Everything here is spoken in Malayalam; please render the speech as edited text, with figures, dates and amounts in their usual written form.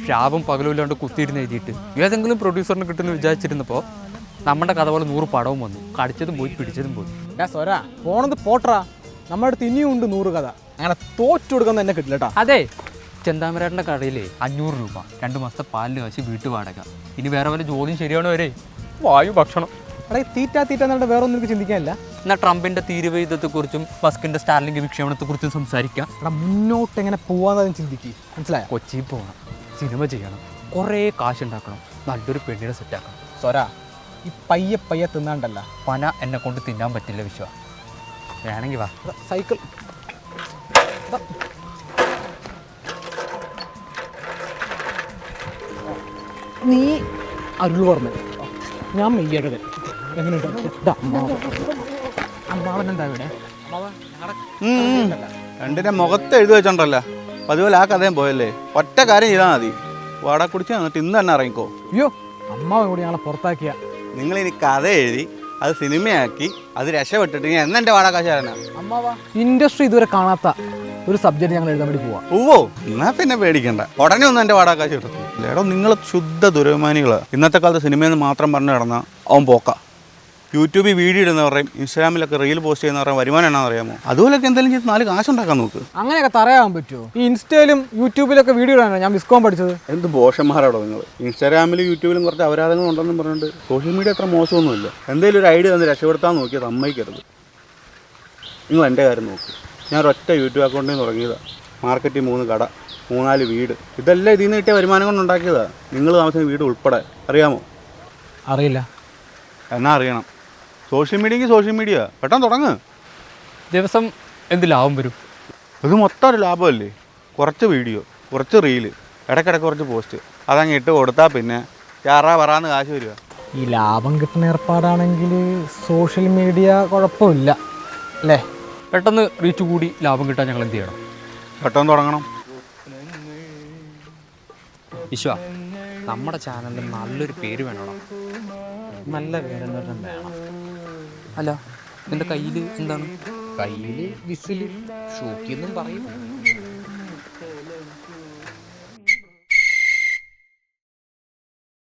ശാപം പകലുമില്ലാണ്ട് കുത്തിയിരുന്ന് എഴുതിയിട്ട് ഏതെങ്കിലും പ്രൊഡ്യൂസറിന് കിട്ടുമെന്ന് വിചാരിച്ചിരുന്നപ്പോൾ നമ്മുടെ കഥ പോലെ 100 പടവും വന്നു. കടിച്ചതും പോയി പിടിച്ചതും പോയി. സ്വര പോണത് പോട്ടറാ, നമ്മുടെ അടുത്ത് ഇനിയും ഉണ്ട് 100 കഥ. അങ്ങനെ തോറ്റു കൊടുക്കാൻ തന്നെ കിട്ടില്ല കേട്ടോ. അതെ, ചെന്താമരാട്ടിൻ്റെ കടയിൽ 500 രൂപ, 2 മാസത്തെ പാലിന് കാശ്, വീട്ടു വാടക, ഇനി വേറെ വല്ല ജോലിയും ശരിയാണോ വരെ, വായു, ഭക്ഷണം. എടാ തീറ്റ എന്നിട്ട് വേറെ ഒന്നും എനിക്ക് ചിന്തിക്കാനില്ല. എന്നാൽ ട്രംപിൻ്റെ തീരുവയുദ്ധത്തെക്കുറിച്ചും മസ്കിൻ്റെ സ്റ്റാർലിംഗ് വിക്ഷേപണത്തെക്കുറിച്ചും സംസാരിക്കാം. എടാ മുന്നോട്ട് എങ്ങനെ പോവാന്ന് ചിന്തിക്കുക, മനസ്സിലായോ? കൊച്ചിയിൽ പോകണം, സിനിമ ചെയ്യണം, കുറേ കാശുണ്ടാക്കണം, നല്ലൊരു പെണ്ണിനെ സെറ്റാക്കണം. സ്വര ഈ പയ്യെ തിന്നാണ്ടല്ല, പന എന്നെ കൊണ്ട് തിന്നാൻ പറ്റില്ല വിശ്വ. വേണമെങ്കിൽ വാ. സൈക്കിൾ നീ അരുൾ പറഞ്ഞു, ഞാൻ മെയ്യഴകൻ. എങ്ങനെയുണ്ട് അമ്മാവനെന്താ ഇവിടെ? രണ്ടിൻ്റെ മുഖത്ത് എഴുതി വെച്ചോണ്ടല്ലോ, അതുപോലെ ആ കഥയും പോയല്ലേ. ഒറ്റ കാര്യം ചെയ്താൽ മതി, വാടക കുടിച്ച് എന്നിട്ട് ഇന്ന് തന്നെ ഇറങ്ങിക്കോ. അയ്യോ, അമ്മാവൻ കൂടി ഞങ്ങളെ പുറത്താക്കിയ. നിങ്ങളിനി കഥ എഴുതി അത് സിനിമയാക്കി അത് രക്ഷപ്പെട്ടിട്ട് എന്നെ വാടക കാശ് തരാനാ? അമ്മാവാ, ഇൻഡസ്ട്രി ഇതുവരെ കാണാത്ത ഒരു സബ്ജക്റ്റ് ഞങ്ങൾ എഴുതാൻ വേണ്ടി പോവാ. ഓ, എന്നാ പിന്നെ പേടിക്കണ്ട, ഉടനെ ഒന്നും എൻ്റെ വാടക കാശ് കിട്ടും. എടോ, നിങ്ങൾ ശുദ്ധ ദുരഭിമാനികളാണ്. ഇന്നത്തെ കാലത്ത് സിനിമയെന്ന് മാത്രം പറഞ്ഞു കിടന്നാൽ അവൻ പോക്ക. യൂട്യൂബിൽ വീഡിയോ ഇടുന്നവരെയും ഇൻസ്റ്റാഗ്രാമിലൊക്കെ റീൽ പോസ്റ്റ് ചെയ്യുന്നവരെയും വരുമാനം എന്നാണെന്ന് അറിയാമോ? അതുപോലൊക്കെ എന്തെങ്കിലും ചെയ്ത് 4 കാശുണ്ടാക്കാൻ നോക്ക്. അങ്ങനെയൊക്കെ തറയാൻ പറ്റുമോ? ഈ ഇൻസ്റ്റയിലും യൂട്യൂബിലൊക്കെ വീഡിയോ ഇടാനാണ് ഞാൻ വിസ്കോം പഠിച്ചത്. എന്ത് ബോഷന്മാരാണോ നിങ്ങൾ? ഇൻസ്റ്റാഗ്രാമിലും യൂട്യൂബിലും കുറച്ച് അപരാധങ്ങൾ ഉണ്ടെന്നും പറഞ്ഞിട്ട് സോഷ്യൽ മീഡിയ അത്ര മോശമൊന്നുമില്ല. എന്തെങ്കിലും ഒരു ഐഡിയ തന്ന് രക്ഷപ്പെടുത്താൻ നോക്കിയത് സമ്മതിക്കരുത്. നിങ്ങൾ എൻ്റെ കാര്യം നോക്ക്. ഞാൻ ഒരൊറ്റ യൂട്യൂബ് അക്കൗണ്ടിൽ നിന്ന് തുടങ്ങിയതാണ്. മാർക്കറ്റിൽ 3 കട, 3-4 വീട്, ഇതെല്ലാം ഇതിൽ നിന്ന് കിട്ടിയ വരുമാനം കൊണ്ട് ഉണ്ടാക്കിയതാണ്. നിങ്ങൾ താമസിക്കുന്ന വീട് ഉൾപ്പെടെ. അറിയാമോ? അറിയില്ല. എന്നാ അറിയണം. സോഷ്യൽ മീഡിയ പെട്ടെന്ന് തുടങ്ങ്. ദിവസം എന്ത് ലാഭം വരും? ഇത് മൊത്തം ഒരു ലാഭമല്ലേ. കുറച്ച് വീഡിയോ, കുറച്ച് റീല്, ഇടയ്ക്കിടയ്ക്ക് കുറച്ച് പോസ്റ്റ്, അതങ്ങ് ഇട്ട് കൊടുത്താൽ പിന്നെ പറയാന്ന് കാശ് വരിക. ഈ ലാഭം കിട്ടുന്ന ഏർപ്പാടാണെങ്കിൽ സോഷ്യൽ മീഡിയ കുഴപ്പമില്ല അല്ലേ? പെട്ടെന്ന് റീച്ച് കൂടി ലാഭം കിട്ടാൻ ഞങ്ങൾ എന്ത് ചെയ്യണം? പെട്ടെന്ന് തുടങ്ങണം. വിശ്വ, നമ്മുടെ ചാനലിന് നല്ലൊരു പേര് വേണം. നല്ല പേരെന്ന് വേണം. അല്ല, നിന്റെ കയ്യിൽ എന്താണ്? കയ്യിൽ വിസിൽ ഷൂക്കിന്നും പറയും.